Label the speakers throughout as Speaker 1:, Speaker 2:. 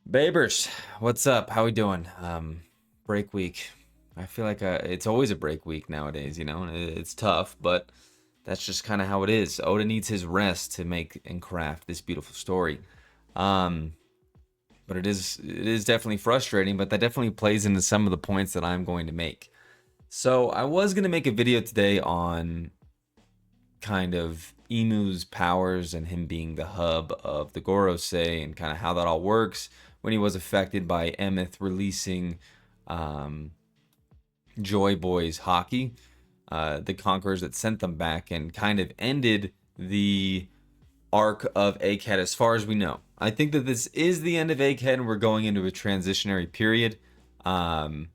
Speaker 1: Babers, what's up? How we doing? Break week. I feel like it's always a break week nowadays, and it's tough, but that's just kind of how it is. Oda needs his rest to make and craft this beautiful story. Um, but it is definitely frustrating, but that definitely plays into some of the points that I'm going to make. So I was going to make a video today on kind of Emu's powers and him being the hub of the Gorosei and kind of how that all works when he was affected by Emeth releasing um, Joy Boy's hockey, the Conquerors that sent them back and kind of ended the arc of Egghead as far as we know. I think that this is the end of Egghead and we're going into a transitionary period. But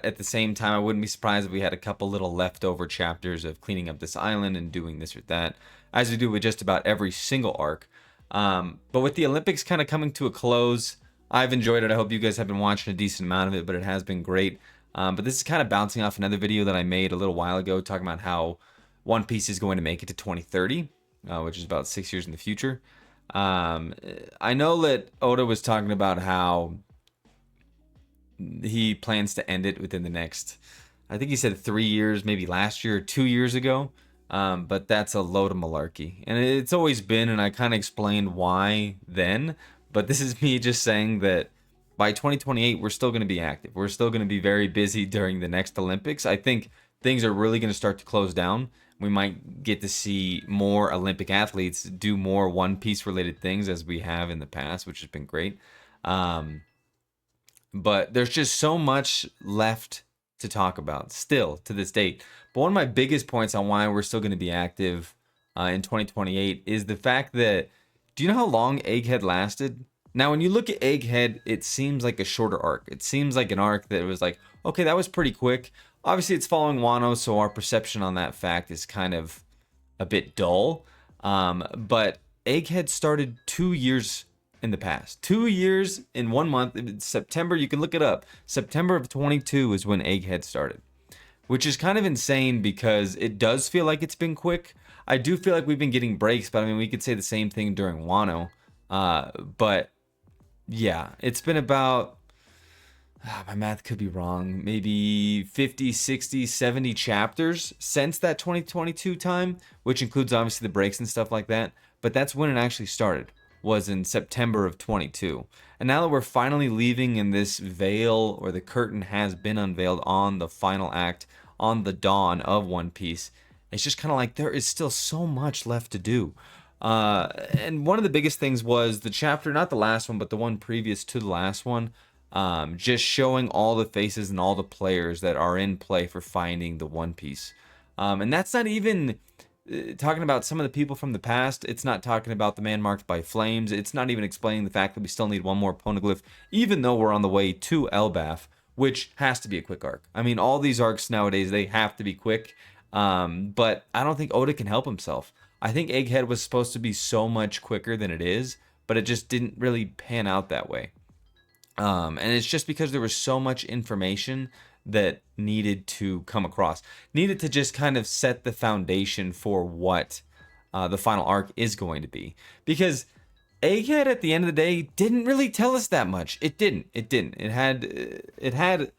Speaker 1: at the same time, I wouldn't be surprised if we had a couple little leftover chapters of cleaning up this island and doing this or that, as we do with just about every single arc. But with the Olympics kind of coming to a close, I've enjoyed it. I hope you guys have been watching a decent amount of it, but it has been great. But this is kind of bouncing off another video that I made a little while ago talking about how One Piece is going to make it to 2030, which is about 6 years in the future. I know that Oda was talking about how he plans to end it within the next, I think he said 3 years, maybe last year or 2 years ago. But that's a load of malarkey. And it's always been, and I kind of explained why then. But this is me just saying that by 2028, we're still going to be active. We're still going to be very busy during the next Olympics. I think things are really going to start to close down. We might get to see more Olympic athletes do more One Piece related things as we have in the past, which has been great. But there's just so much left to talk about still to this date. But one of my biggest points on why we're still going to be active in 2028 is the fact that, do you know how long Egghead lasted? Now, when you look at Egghead, it seems like a shorter arc. It seems like an arc that was like, okay, that was pretty quick. Obviously, it's following Wano, so our perception on that fact is kind of a bit dull. But Egghead started 2 years in the past. 2 years in 1 month. In September, you can look it up. September of 22 is when Egghead started, which is kind of insane because it does feel like it's been quick. I do feel like we've been getting breaks, but I mean, we could say the same thing during Wano. But yeah, it's been about, my math could be wrong, maybe 50, 60, 70 chapters since that 2022 time, which includes obviously the breaks and stuff like that. But that's when it actually started, was in September of 22. And now that we're finally leaving and this veil or the curtain has been unveiled on the final act, on the dawn of One Piece, it's just kind of like there is still so much left to do. And one of the biggest things was the chapter, not the last one, but the one previous to the last one, just showing all the faces and all the players that are in play for finding the One Piece. And that's not even talking about some of the people from the past. It's not talking about the man marked by flames. It's not even explaining the fact that we still need one more poneglyph, even though we're on the way to Elbaf, which has to be a quick arc. I mean, all these arcs nowadays, they have to be quick. But I don't think Oda can help himself. I think Egghead was supposed to be so much quicker than it is, but it just didn't really pan out that way. And it's just because there was so much information that needed to come across, needed to just kind of set the foundation for what the final arc is going to be. Because Egghead, at the end of the day, didn't really tell us that much. It didn't. It didn't. It had.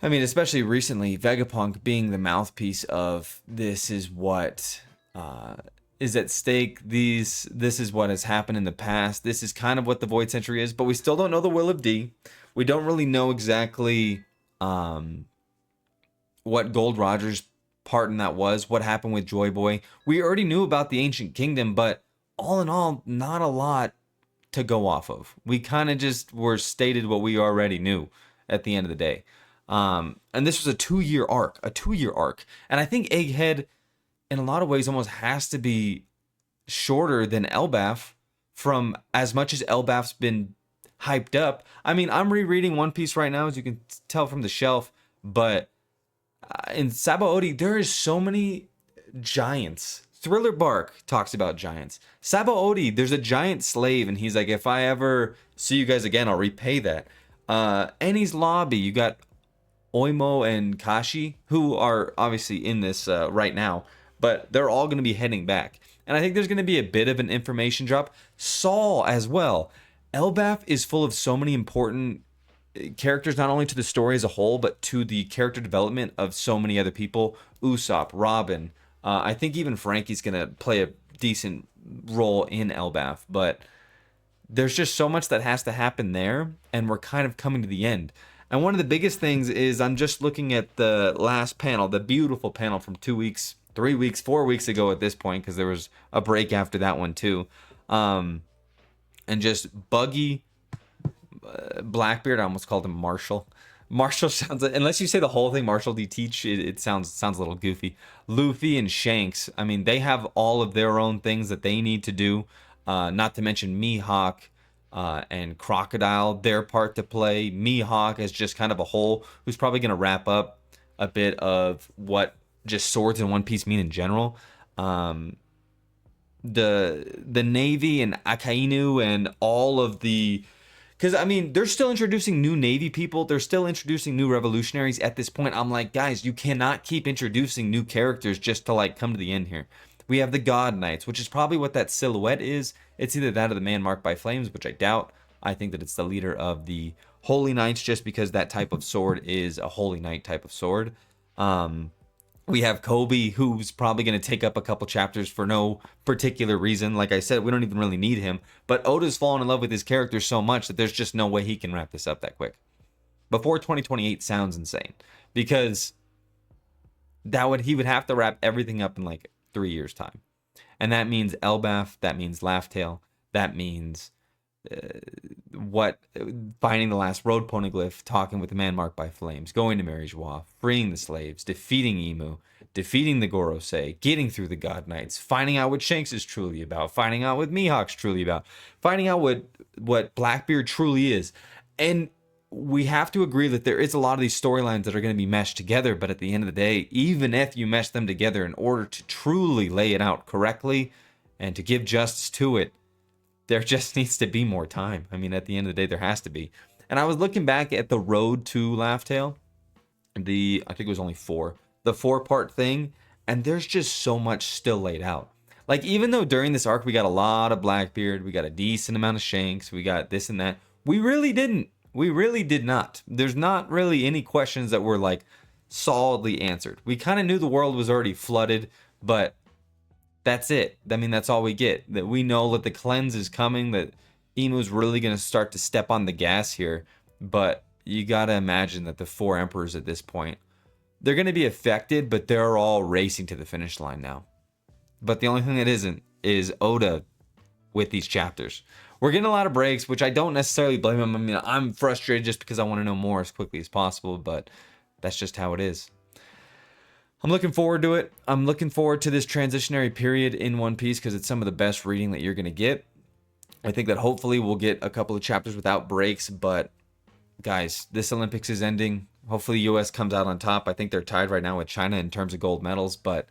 Speaker 1: I mean, especially recently, Vegapunk being the mouthpiece of this is what is at stake. This is what has happened in the past. This is kind of what the Void Century is, but we still don't know the will of D. We don't really know exactly what Gold Roger's part in that was, what happened with Joy Boy. We already knew about the Ancient Kingdom, but all in all, not a lot to go off of. We kind of just were stated what we already knew at the end of the day. And this was a 2 year arc, And I think Egghead, in a lot of ways, almost has to be shorter than Elbaf, from as much as Elbaf's been hyped up. I mean, I'm rereading One Piece right now, as you can tell from the shelf, but in Sabaody, there is so many giants. Thriller Bark talks about giants. Sabaody, there's a giant slave, and he's like, if I ever see you guys again, I'll repay that. Enies Lobby, you got Oimo and Kashi, who are obviously in this right now, but they're all going to be heading back. And I think there's going to be a bit of an information drop. Saul as well. Elbaf is full of so many important characters, not only to the story as a whole, but to the character development of so many other people. Usopp, Robin. I think even Frankie's gonna play a decent role in Elbaf, but there's just so much that has to happen there, and we're kind of coming to the end. And one of the biggest things is I'm just looking at the last panel, the beautiful panel from 2 weeks, 3 weeks, 4 weeks ago at this point, because there was a break after that one too. And just Buggy, Blackbeard, I almost called him Marshall. Marshall sounds, unless you say the whole thing, Marshall D. Teach, it sounds a little goofy. Luffy and Shanks, I mean, they have all of their own things that they need to do. Not to mention Mihawk and Crocodile, their part to play. Mihawk as just kind of a whole, who's probably going to wrap up a bit of what just swords in One Piece mean in general. The Navy and Akainu and all of the, because I mean they're still introducing new Navy people, they're still introducing new revolutionaries at this point. I'm like, guys, you cannot keep introducing new characters just to like come to the end here. We have the God Knights, which is probably what that silhouette is. It's either that or the man marked by flames, which I doubt. I think that it's the leader of the Holy Knights, just because that type of sword is a Holy Knight type of sword. We have Kobe, who's probably going to take up a couple chapters for no particular reason. Like I said, we don't even really need him. But Oda's fallen in love with his character so much that there's just no way he can wrap this up that quick. Before 2028 sounds insane, because he would have to wrap everything up in like 3 years' time. And that means Elbaf, that means Laugh-Tale, that means finding the last road poneglyph, talking with the man marked by flames, going to Mary Joie, freeing the slaves, defeating Imu, defeating the Gorosei, getting through the God Knights, finding out what Shanks is truly about, finding out what Mihawk's truly about, finding out what Blackbeard truly is. And we have to agree that there is a lot of these storylines that are going to be meshed together, but at the end of the day, even if you mesh them together in order to truly lay it out correctly and to give justice to it, there just needs to be more time. I mean, at the end of the day, there has to be. And I was looking back at the road to Laugh-Tale, I think it was only 4, the 4-part thing, and there's just so much still laid out. Like, even though during this arc we got a lot of Blackbeard, we got a decent amount of Shanks, we got this and that, we really didn't. We really did not. There's not really any questions that were like solidly answered. We kind of knew the world was already flooded, but that's it. I mean, that's all we get. That we know that the cleanse is coming, that Imu's really going to start to step on the gas here. But you got to imagine that the 4 emperors at this point, they're going to be affected, but they're all racing to the finish line now. But the only thing that isn't is Oda with these chapters. We're getting a lot of breaks, which I don't necessarily blame him. I mean, I'm frustrated just because I want to know more as quickly as possible, but that's just how it is. I'm looking forward to it. I'm looking forward to this transitionary period in One Piece because it's some of the best reading that you're going to get. I think that hopefully we'll get a couple of chapters without breaks, but guys, this Olympics is ending. Hopefully US comes out on top. I think they're tied right now with China in terms of gold medals, but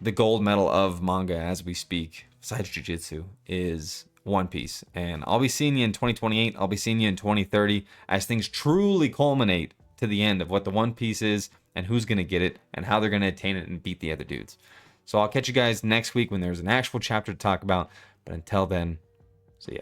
Speaker 1: the gold medal of manga as we speak, besides Jiu-Jitsu, is One Piece. And I'll be seeing you in 2028. I'll be seeing you in 2030 as things truly culminate to the end of what the One Piece is and who's going to get it and how they're going to attain it and beat the other dudes. So I'll catch you guys next week when there's an actual chapter to talk about. But until then, see ya.